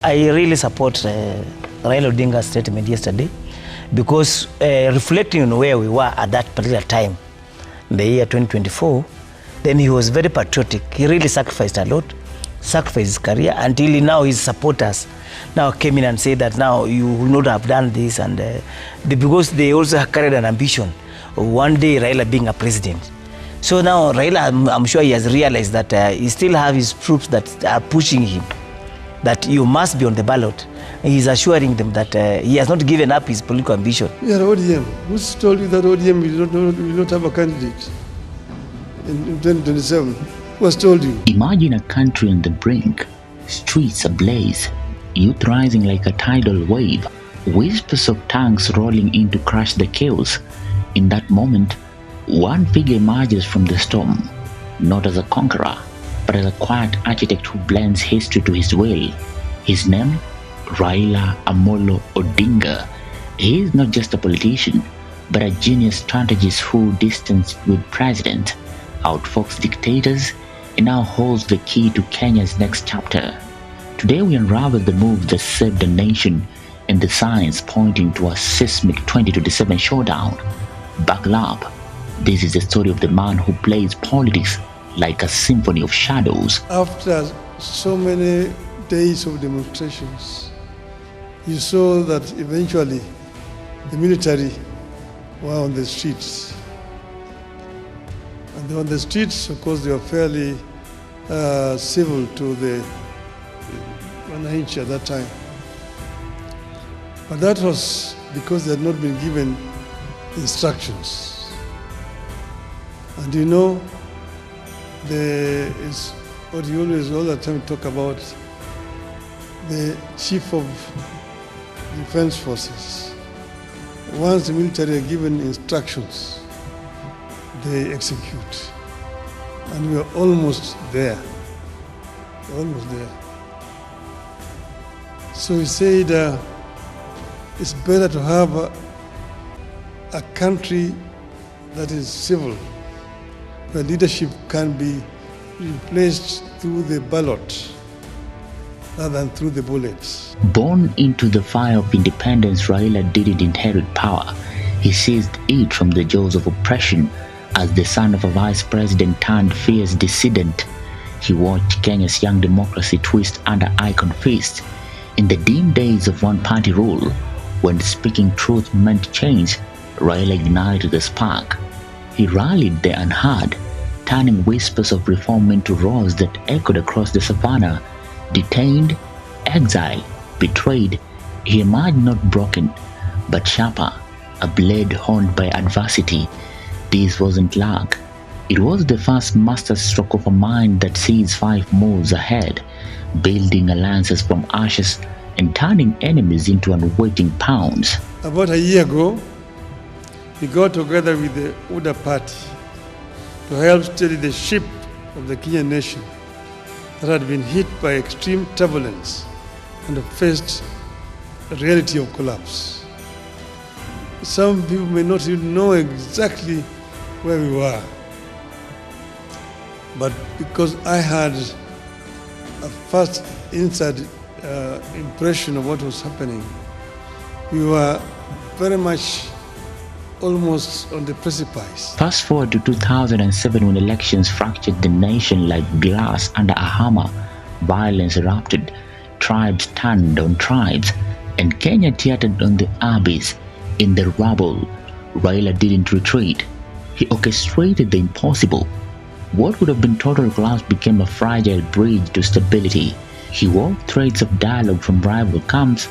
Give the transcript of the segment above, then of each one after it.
I really support Raila Odinga's statement yesterday because reflecting on where we were at that particular time, in the year 2024, then he was very patriotic. He really sacrificed a lot, sacrificed his career until now his supporters now came in and said that now you will not have done this, and because they also carried an ambition of one day Raila being a president. So now Raila, I'm sure he has realized that he still have his troops that are pushing him, that you must be on the ballot. He's assuring them that he has not given up his political ambition. We are ODM. Who's told you that ODM will not have a candidate in 2027? Who has told you? Imagine a country on the brink, streets ablaze, youth rising like a tidal wave, whispers of tanks rolling in to crush the chaos. In that moment, one figure emerges from the storm, not as a conqueror, but as a quiet architect who blends history to his will. His name? Raila Amolo Odinga. He is not just a politician, but a genius strategist who distanced with president, outfoxed dictators, and now holds the key to Kenya's next chapter. Today we unravel the moves that saved the nation and the signs pointing to a seismic 2027 showdown. Buckle up. This is the story of the man who plays politics like a symphony of shadows. After so many days of demonstrations, you saw that eventually the military were on the streets. And they were on the streets, of course, they were fairly civil to the Maisha at that time. But that was because they had not been given instructions. And you know, there is what you always all the time talk about, the chief of defense forces. Once the military are given instructions, they execute. And we are almost there. Almost there. So he said it's better to have a country that is civil, where leadership can be replaced through the ballot rather than through the bullets. Born into the fire of independence, Raila didn't inherit power. He seized it from the jaws of oppression. As the son of a vice president turned fierce dissident, he watched Kenya's young democracy twist under iron fist. In the dim days of one-party rule, when speaking truth meant change, Raila ignited the spark. He rallied the unheard, turning whispers of reform into roars that echoed across the savannah. Detained, exiled, betrayed, he emerged not broken, but sharper, a blade honed by adversity. This wasn't luck. It was the first masterstroke of a mind that sees 5 moves ahead, building alliances from ashes and turning enemies into unwaiting pounds. About a year ago, we got together with the UDA party to help steady the ship of the Kenyan nation that had been hit by extreme turbulence and faced the reality of collapse. Some people may not even know exactly where we were, but because I had a first inside impression of what was happening, we were very much almost on the precipice. Fast forward to 2007, when elections fractured the nation like glass under a hammer. Violence erupted, tribes turned on tribes, and Kenya teetered on the abyss. In the rubble, Raila didn't retreat. He orchestrated the impossible. What would have been total collapse became a fragile bridge to stability. He wove threads of dialogue from rival camps,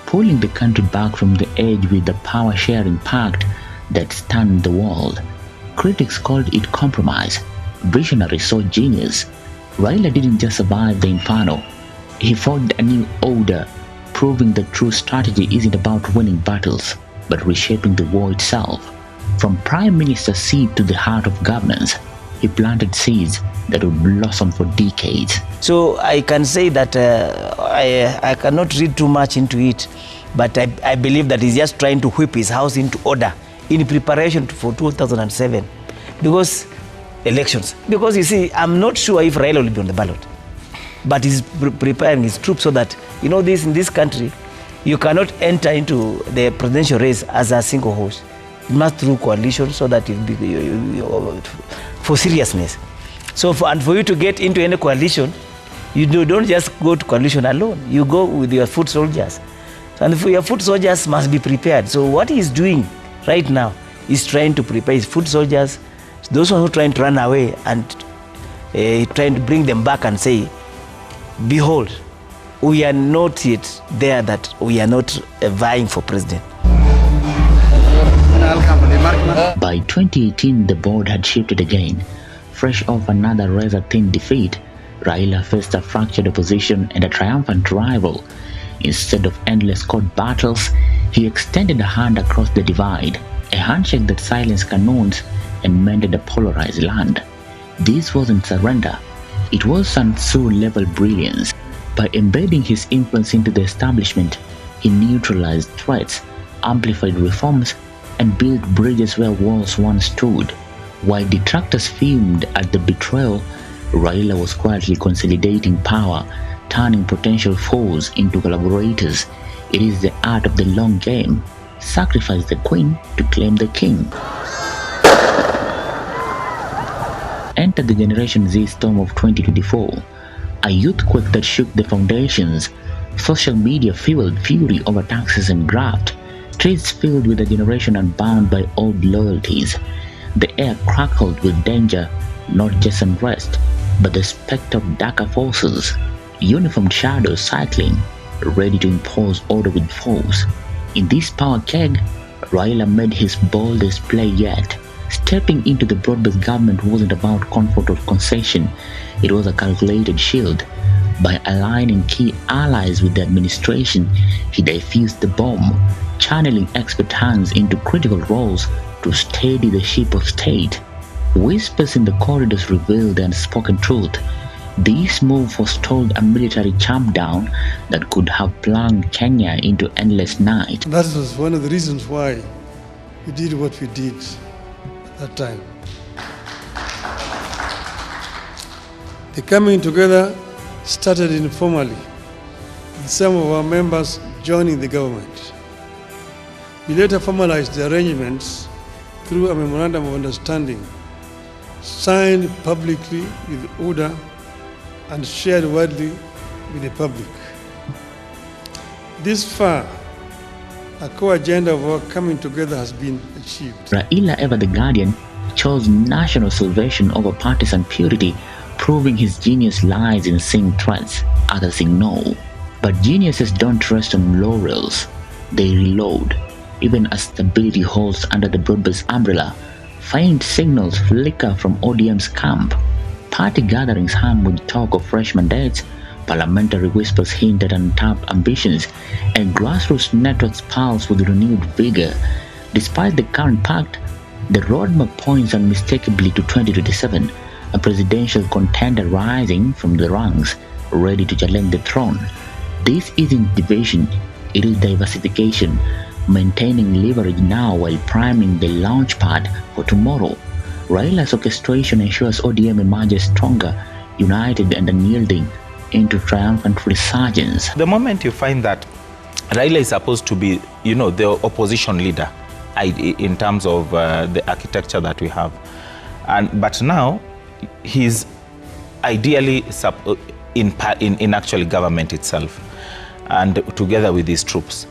pulling the country back from the edge with a power-sharing pact that stunned the world. Critics called it compromise. Visionaries saw genius. Raila didn't just survive the Inferno. He forged a new order, proving that true strategy isn't about winning battles, but reshaping the war itself. From prime minister seat to the heart of governance, he planted seeds that would blossom for decades. So I can say that I cannot read too much into it, but I believe that he's just trying to whip his house into order in preparation for 2007, because elections. Because you see, I'm not sure if Raila will be on the ballot, but he's preparing his troops so that You know this, in this country, you cannot enter into the presidential race as a single horse. You must through coalition so that for seriousness. So for you to get into any coalition, you don't just go to coalition alone. You go with your foot soldiers. And for your foot soldiers must be prepared. So what he's doing right now is trying to prepare his foot soldiers, those who are trying to run away, and trying to bring them back and say, behold, we are not yet there, that we are not vying for president. By 2018, the board had shifted again. Fresh off another razor-thin defeat, Raila faced a fractured opposition and a triumphant rival. Instead of endless court battles, he extended a hand across the divide, a handshake that silenced cannons and mended a polarized land. This wasn't surrender, it was Sun Tzu-level brilliance. By embedding his influence into the establishment, he neutralized threats, amplified reforms, and built bridges where walls once stood. While detractors fumed at the betrayal, Raila was quietly consolidating power, turning potential foes into collaborators. It is the art of the long game. Sacrifice the queen to claim the king. Enter the Generation Z storm of 2024, a youthquake that shook the foundations. Social media fueled fury over taxes and graft, streets filled with a generation unbound by old loyalties. The air crackled with danger, not just unrest, but the spectre of darker forces, uniformed shadows cycling, ready to impose order with force. In this power keg, Raila made his boldest play yet. Stepping into the broad-based government wasn't about comfort or concession, it was a calculated shield. By aligning key allies with the administration, he diffused the bomb, channeling expert hands into critical roles to steady the ship of state. Whispers in the corridors revealed the unspoken truth. This move forestalled a military champ-down that could have plunged Kenya into endless night. That was one of the reasons why we did what we did at that time. The coming together started informally, with some of our members joining the government. We later formalized the arrangements through a memorandum of understanding, signed publicly with ODA and shared widely with the public. This far, a core agenda of our coming together has been achieved. Raila, ever the guardian, chose national salvation over partisan purity, proving his genius lies in seeing threats, others ignore. But geniuses don't rest on laurels, they reload. Even as stability holds under the broad-based umbrella, faint signals flicker from ODM's camp. Party gatherings hum with talk of fresh mandates, parliamentary whispers hint at untapped ambitions, and grassroots networks pulse with renewed vigor. Despite the current pact, the roadmap points unmistakably to 2027, a presidential contender rising from the ranks, ready to challenge the throne. This isn't division, it is diversification, maintaining leverage now while priming the launch pad for tomorrow. Raila's orchestration ensures ODM emerges stronger, united and unyielding, into triumphant resurgence. The moment you find that Raila is supposed to be, the opposition leader in terms of the architecture that we have, but now he's ideally in actually government itself, and together with his troops.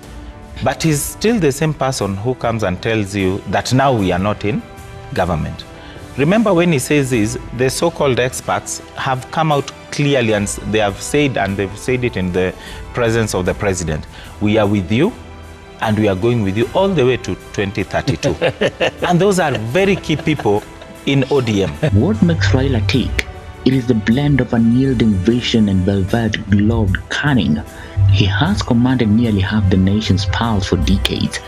But he's still the same person who comes and tells you that now we are not in government. Remember when he says this, the so-called experts have come out clearly and they have said, and they've said it in the presence of the president, we are with you and we are going with you all the way to 2032. And those are very key people in ODM. What makes Raila tick? It is the blend of unyielding vision and velvet-gloved cunning. He has commanded nearly half the nation's pulse for decades,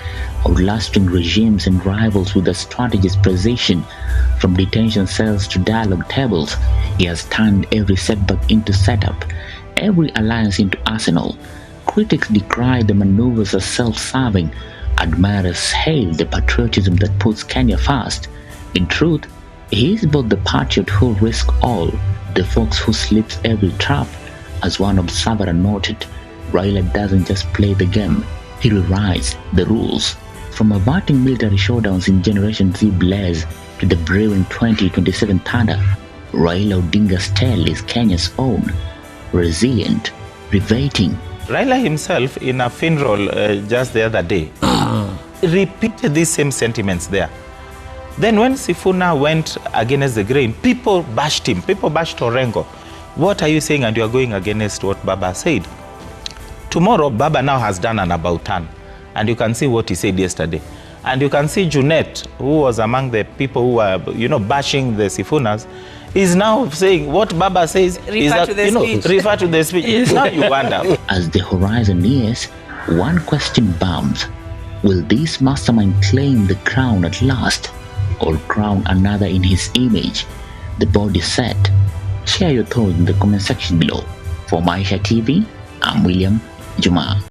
outlasting regimes and rivals with a strategist precision. From detention cells to dialogue tables, he has turned every setback into setup, every alliance into arsenal. Critics decry the maneuvers as self-serving. Admirers hail the patriotism that puts Kenya first. In truth, he is both the patriot who risks all, the fox who slips every trap. As one observer noted, Raila doesn't just play the game, he rewrites the rules. From averting military showdowns in Generation Z blaze to the brewing 2027 thunder, Raila Odinga's tale is Kenya's own, resilient, riveting. Raila himself, in a funeral just the other day, repeated these same sentiments there. Then when Sifuna went against the grain, people bashed him, people bashed Orengo. What are you saying and you are going against what Baba said? Tomorrow, Baba now has done an about turn, and you can see what he said yesterday. And you can see Junet, who was among the people who were, bashing the Sifunas, is now saying what Baba says refer to the speech. Yes. Now you wonder. As the horizon nears, one question bounds. Will this mastermind claim the crown at last, or crown another in his image? The board is set. Share your thoughts in the comment section below. For Maisha TV, I'm William Juma.